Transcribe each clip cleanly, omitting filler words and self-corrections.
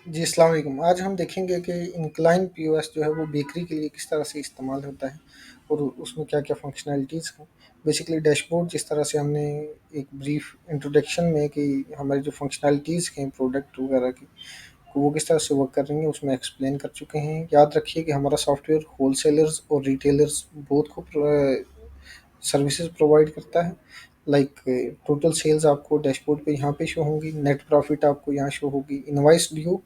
जी, अस्सलाम वालेकुम। आज हम देखेंगे कि इंक्लाइन पीओएस जो है वो बेकरी के लिए किस तरह से इस्तेमाल होता है और उसमें क्या-क्या फ़ंक्शनैलिटीज़ हैं। बेसिकली डैशबोर्ड जिस तरह से हमने एक ब्रीफ़ इंट्रोडक्शन में कि हमारी जो फ़ंक्शनैलिटीज़ हैं प्रोडक्ट वगैरह की, वो किस तरह से वर्क कर रही हैं उसमें एक्सप्लेन कर चुके हैं। याद रखिए कि हमारा सॉफ्टवेयर होलसेलर्स और रिटेलर्स बोथ को सर्विसेज प्रोवाइड करता है। लाइक टोटल सेल्स आपको डैशबोर्ड पे यहाँ पे शो होंगी, नेट प्रॉफिट आपको यहाँ शो होगी, इनवॉइस ड्यू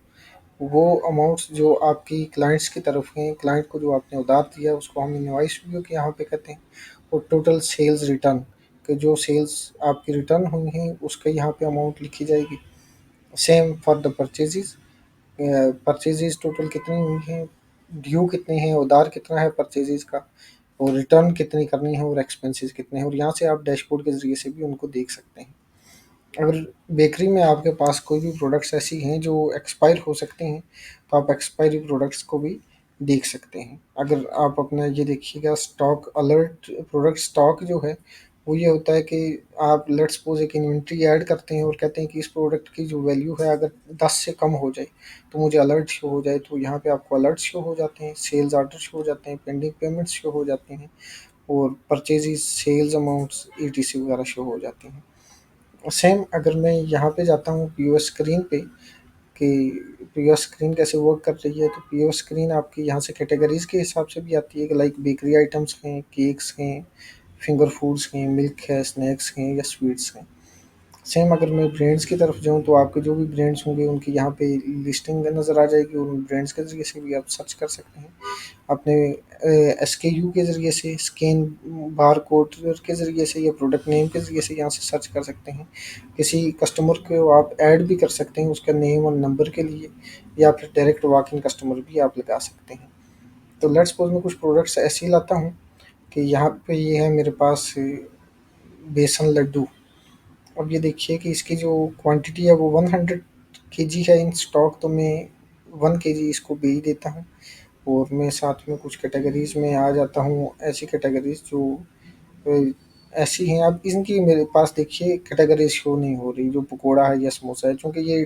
वो अमाउंट्स जो आपकी क्लाइंट्स की तरफ हैं, क्लाइंट को जो आपने उधार दिया उसको हम इनवॉइस ड्यू के यहाँ पे कहते हैं। और टोटल सेल्स रिटर्न कि जो सेल्स आपकी रिटर्न हुई हैं उसका यहाँ पे अमाउंट लिखी जाएगी। Same for the purchases, purchases total कितनी हुई हैं, ड्यू कितने हैं, उधार कितना है परचेजेस का, और रिटर्न कितनी करनी है और एक्सपेंसेस कितने हैं, और यहाँ से आप डैशबोर्ड के ज़रिए से भी उनको देख सकते हैं। अगर बेकरी में आपके पास कोई भी प्रोडक्ट्स ऐसी हैं जो एक्सपायर हो सकते हैं, तो आप एक्सपायरी प्रोडक्ट्स को भी देख सकते हैं। अगर आप अपना ये देखिएगा स्टॉक अलर्ट, प्रोडक्ट स्टॉक जो है, वो ये होता है कि आप लेट्स सपोज़ एक इन्वेंट्री ऐड करते हैं और कहते हैं कि इस प्रोडक्ट की जो वैल्यू है अगर 10 से कम हो जाए, तो मुझे अलर्ट शो हो जाए, तो यहाँ पे आपको अलर्ट शो हो जाते हैं, सेल्स ऑर्डर शो हो जाते हैं, पेंडिंग पेमेंट्स शो हो जाते हैं और परचेज़ेज़, सेल्स अमाउंट्स, ईटीसी वगैरह शो हो जाती हैं। सेम अगर मैं यहाँ पे जाता हूँ पीओएस स्क्रीन पे कि पीओएस स्क्रीन कैसे वर्क कर रही है, तो पीओएस स्क्रीन आपकी यहाँ से कैटेगरीज़ के हिसाब से भी आती है कि लाइक बेकरी आइटम्स हैं, केक्स हैं, फिंगर फूड्स हैं, मिल्क है, स्नैक्स हैं या स्वीट्स हैं। सेम अगर मैं ब्रांड्स की तरफ जाऊँ तो आपके जो भी ब्रांड्स होंगे उनकी यहाँ पे लिस्टिंग नज़र आ जाएगी और उन ब्रांड्स के ज़रिए से भी आप सर्च कर सकते हैं। अपने एसकेयू के ज़रिए से, स्कैन बारकोड के ज़रिए से या प्रोडक्ट नेम के ज़रिए से यहाँ से सर्च कर सकते हैं। किसी कस्टमर को आप ऐड भी कर सकते हैं उसका नेम और नंबर के लिए, या फिर डायरेक्ट वॉक इन कस्टमर भी आप लगा सकते हैं। तो लेट्स सपोज़ मैं कुछ प्रोडक्ट्स ऐसे ही लाता हूँ कि यहाँ पे ये है मेरे पास बेसन लड्डू। अब ये देखिए कि इसकी जो क्वांटिटी है वो 100 केजी है इन स्टॉक, तो मैं 1 केजी इसको भेज देता हूँ। और मैं साथ में कुछ कैटेगरीज़ में आ जाता हूँ, ऐसी कैटेगरीज़ जो अ, ऐसी हैं। अब इनकी मेरे पास देखिए कैटेगरीज़ शो नहीं हो रही, जो पकोड़ा है या समोसा है, चूँकि ये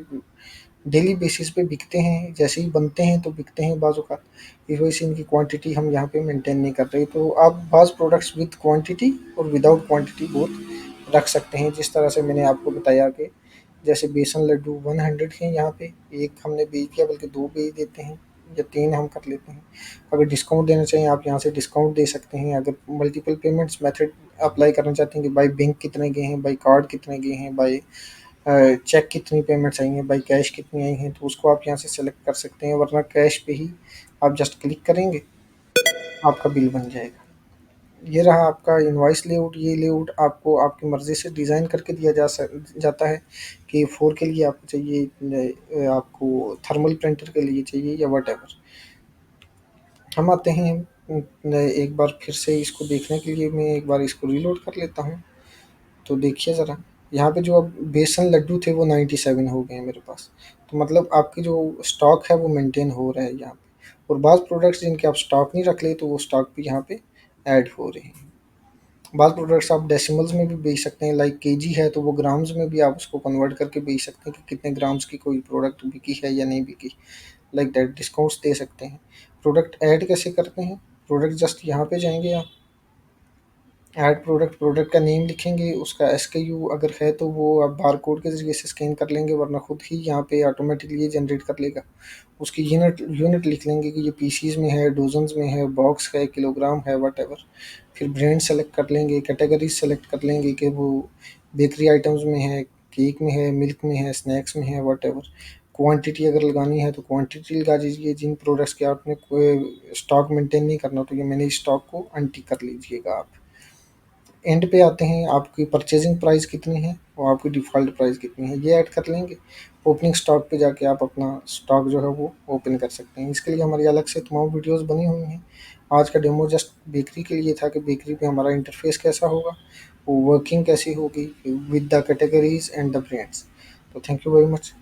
डेली बेसिस पे बिकते हैं, जैसे ही बनते हैं तो बिकते हैं बाज़ औक़ात। इस वजह से इनकी क्वांटिटी हम यहाँ पे मेंटेन नहीं कर रहे। तो आप बाज़ प्रोडक्ट्स विद क्वांटिटी और विदाउट क्वांटिटी बोथ रख सकते हैं। जिस तरह से मैंने आपको बताया कि जैसे बेसन लड्डू 100 हैं यहाँ पे, 1 हमने बेच दिया बल्कि 2 बेच देते हैं या 3 हम कर लेते हैं। अगर डिस्काउंट देना चाहिए आप यहाँ से डिस्काउंट दे सकते हैं। अगर मल्टीपल पेमेंट्स मेथड अप्लाई करना चाहते हैं कि बाय बैंक कितने गए हैं, बाय कार्ड कितने गए हैं, बाय चेक कितनी पेमेंट्स आई हैं, बाय कैश कितनी आई हैं, तो उसको आप यहाँ से सेलेक्ट कर सकते हैं, वरना कैश पे ही आप जस्ट क्लिक करेंगे, आपका बिल बन जाएगा। ये रहा आपका इनवॉइस लेआउट। ये लेआउट आपको आपकी मर्ज़ी से डिज़ाइन करके दिया जाता है कि फोर के लिए आपको चाहिए, आपको थर्मल प्रिंटर के लिए चाहिए या व्हाटएवर। हम आते हैं एक बार फिर से इसको देखने के लिए मैं एक बार इसको रीलोड कर लेता हूँ। तो देखिए ज़रा, यहाँ पे जो अब बेसन लड्डू थे वो 97 हो गए हैं मेरे पास। तो मतलब आपकी जो स्टॉक है वो मेंटेन हो रहा है यहाँ पे, और बाज़ प्रोडक्ट्स जिनके आप स्टॉक नहीं रख ले तो वो स्टॉक भी यहाँ पे ऐड हो रहे हैं। बाज़ प्रोडक्ट्स आप डेसिमल्स में भी बेच सकते हैं, लाइक केजी है तो वो ग्राम्स में भी आप उसको कन्वर्ट करके बेच सकते हैं कि कितने ग्राम्स की कोई प्रोडक्ट बिकी है या नहीं बिकी। लाइक दैट डिस्काउंट्स दे सकते हैं। प्रोडक्ट ऐड कैसे करते हैं? प्रोडक्ट जस्ट यहाँ पे जाएँगे आप, ऐड प्रोडक्ट, प्रोडक्ट का नेम लिखेंगे, उसका एसकेयू अगर है तो वो आप बारकोड के ज़रिए से स्कैन कर लेंगे, वरना खुद ही यहाँ पे ऑटोमेटिकली ये जनरेट कर लेगा। उसकी यूनिट यूनिट लिख लेंगे कि ये पीसीज़ में है, डोज़न्स में है, बॉक्स है, किलोग्राम है, व्हाटएवर। फिर ब्रांड सेलेक्ट कर लेंगे, कैटेगरीज़ सेलेक्ट कर लेंगे कि वो बेकरी आइटम्स में है, केक में है, मिल्क में है, स्नैक्स में है, व्हाटएवर। क्वांटिटी अगर लगानी है तो क्वांटिटी लगा दीजिए। जिन प्रोडक्ट्स के आपने कोई स्टॉक मेंटेन नहीं करना, तो ये मैनेज स्टॉक को अनटिक कर लीजिएगा आप। एंड पे आते हैं आपकी परचेजिंग प्राइस कितनी है और आपकी डिफ़ॉल्ट प्राइस कितनी है, ये ऐड कर लेंगे। ओपनिंग स्टॉक पे जाके आप अपना स्टॉक जो है वो ओपन कर सकते हैं। इसके लिए हमारी अलग से तमाम वीडियोस बनी हुई हैं। आज का डेमो जस्ट बेकरी के लिए था कि बेकरी पे हमारा इंटरफेस कैसा होगा, वो वर्किंग कैसी होगी with the categories and the brands. तो थैंक यू वेरी मच।